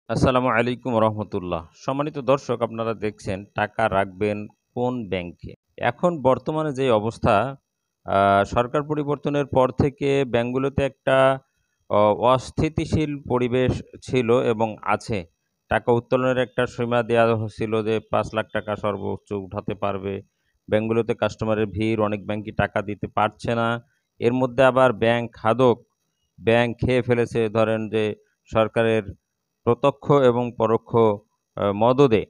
আসসালামু আলাইকুম রহমতুল্লাহ। সম্মানিত দর্শক, আপনারা দেখছেন টাকা রাখবেন কোন ব্যাংকে। এখন বর্তমানে যে অবস্থা, সরকার পরিবর্তনের পর থেকে ব্যাংকগুলোতে একটা অ অস্থিতিশীল পরিবেশ ছিল এবং আছে। টাকা উত্তোলনের একটা সীমা দেয়া হচ্ছিল যে ৳৫,০০,০০০ সর্বোচ্চ উঠাতে পারবে। ব্যাংকগুলোতে কাস্টমারের ভিড়, অনেক ব্যাংকই টাকা দিতে পারছে না। এর মধ্যে আবার ব্যাংক খাদক, ব্যাংক খেয়ে ফেলেছে ধরেন যে সরকারের প্রত্যক্ষ এবং পরোক্ষ মদদে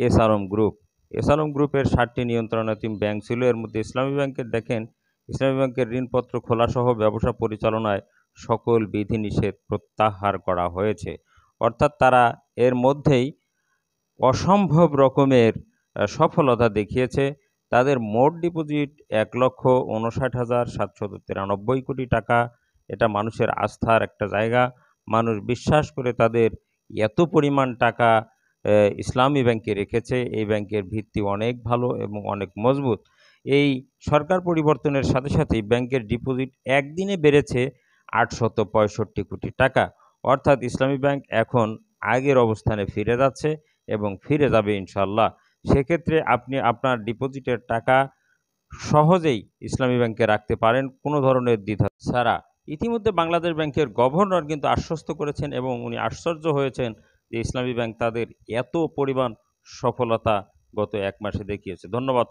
এসআরএম গ্রুপ। এসআরএম গ্রুপের ৭টি নিয়ন্ত্রণাধীন ব্যাংক ছিল। এর মধ্যে ইসলামী ব্যাংকের দেখেন, ইসলামী ব্যাংকের ঋণপত্র খোলাসহ ব্যবসা পরিচালনায় সকল বিধিনিষেধ প্রত্যাহার করা হয়েছে। অর্থাৎ তারা এর মধ্যেই অসম্ভব রকমের সফলতা দেখিয়েছে। তাদের মোট ডিপোজিট ৳১,৫৯,৭৯৩ কোটি। এটা মানুষের আস্থার একটা জায়গা। মানুষ বিশ্বাস করে তাদের এত পরিমাণ টাকা ইসলামী ব্যাংকে রেখেছে। এই ব্যাংকের ভিত্তি অনেক ভালো এবং অনেক মজবুত। এই সরকার পরিবর্তনের সাথে সাথেই ব্যাংকের ডিপোজিট একদিনে বেড়েছে ৳৮৬৫ কোটি। অর্থাৎ ইসলামী ব্যাংক এখন আগের অবস্থানে ফিরে যাচ্ছে এবং ফিরে যাবে ইনশাআল্লাহ। সেক্ষেত্রে আপনি আপনার ডিপোজিটের টাকা সহজেই ইসলামী ব্যাংকে রাখতে পারেন, কোনো ধরনের দ্বিধা ছাড়া। ইতিমধ্যে বাংলাদেশ ব্যাংকের গভর্নর কিন্তু আশ্বস্ত করেছেন এবং উনি আশ্চর্য হয়েছেন যে ইসলামী ব্যাংক তাদের এত পরিমাণ সফলতা গত ১ মাসে দেখিয়েছে। ধন্যবাদ।